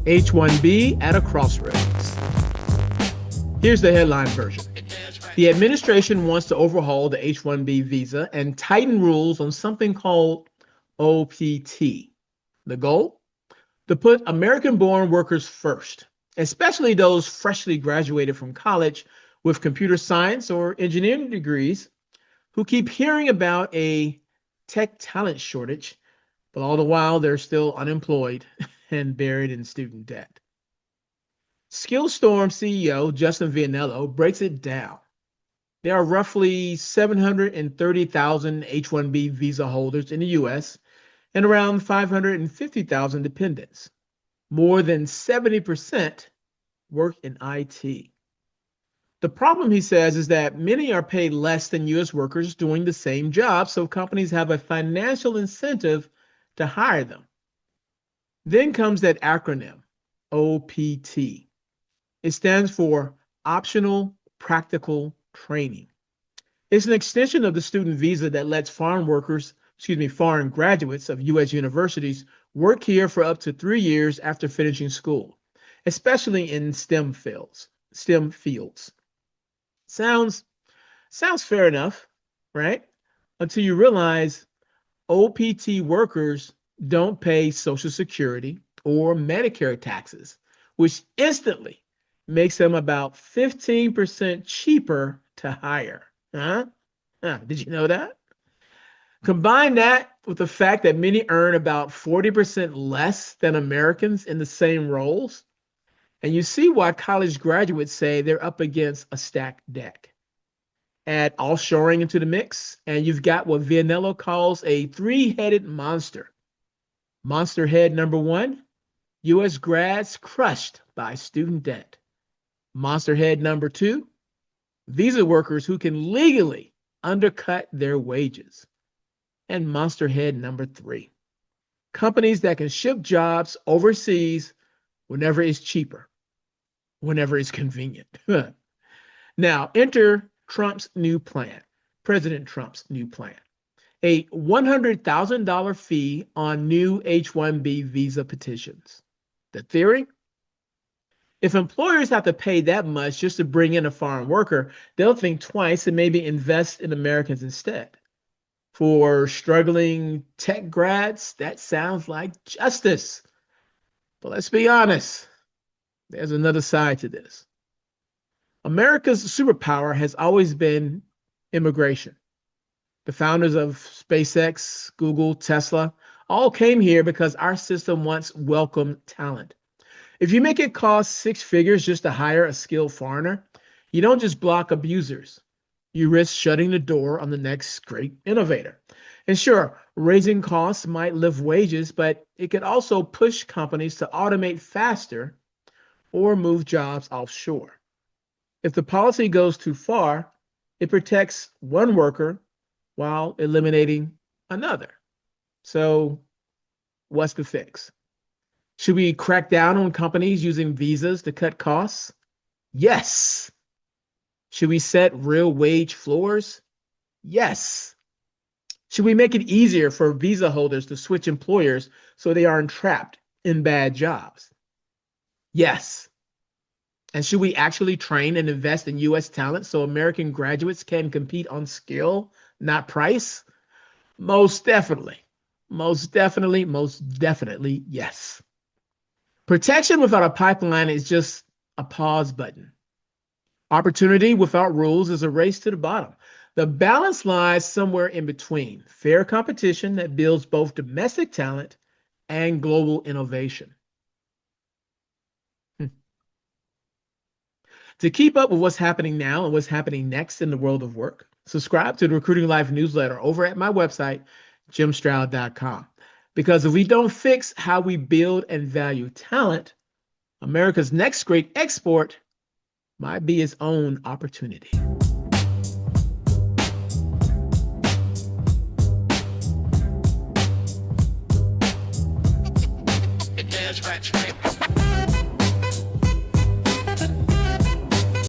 H-1B at a crossroads. Here's the headline version. The administration wants to overhaul the H-1B visa and tighten rules on something called OPT. The goal? To put American-born workers first, especially those freshly graduated from college with computer science or engineering degrees who keep hearing about a tech talent shortage, but all the while they're still unemployed and buried in student debt. Skillstorm CEO Justin Vianello breaks it down. There are roughly 730,000 H-1B visa holders in the US and around 550,000 dependents. More than 70% work in IT. The problem, he says, is that many are paid less than US workers doing the same job, so companies have a financial incentive to hire them. Then comes that acronym, OPT. It stands for Optional Practical Training. It's an extension of the student visa that lets foreign graduates of US universities work here for up to 3 years after finishing school, especially in STEM fields. Sounds fair enough, right? Until you realize OPT workers don't pay Social Security or Medicare taxes, which instantly makes them about 15% cheaper to hire. Did you know that? Combine that with the fact that many earn about 40% less than Americans in the same roles, and you see why college graduates say they're up against a stacked deck. Add offshoring into the mix, and you've got what Vianello calls a three-headed monster. Monster head number one, US grads crushed by student debt. Monster head number two, visa workers who can legally undercut their wages. And monster head number three, companies that can ship jobs overseas whenever it's cheaper, whenever it's convenient. Now, enter Trump's new plan, President Trump's new plan, a $100,000 fee on new H-1B visa petitions. The theory? If employers have to pay that much just to bring in a foreign worker, they'll think twice and maybe invest in Americans instead. For struggling tech grads, that sounds like justice. But let's be honest, there's another side to this. America's superpower has always been immigration. The founders of SpaceX, Google, Tesla, all came here because our system once welcomed talent. If you make it cost six figures just to hire a skilled foreigner, you don't just block abusers. You risk shutting the door on the next great innovator. And sure, raising costs might lift wages, but it could also push companies to automate faster or move jobs offshore. If the policy goes too far, it protects one worker while eliminating another. So, what's the fix? Should we crack down on companies using visas to cut costs? Yes. Should we set real wage floors? Yes. Should we make it easier for visa holders to switch employers so they aren't trapped in bad jobs? Yes. And should we actually train and invest in US talent so American graduates can compete on skill, not price? Most definitely. Most definitely, yes. Protection without a pipeline is just a pause button. Opportunity without rules is a race to the bottom. The balance lies somewhere in between, fair competition that builds both domestic talent and global innovation. To keep up with what's happening now and what's happening next in the world of work, subscribe to the Recruiting Life newsletter over at my website, jimstroud.com. Because if we don't fix how we build and value talent, America's next great export might be its own opportunity. That's right.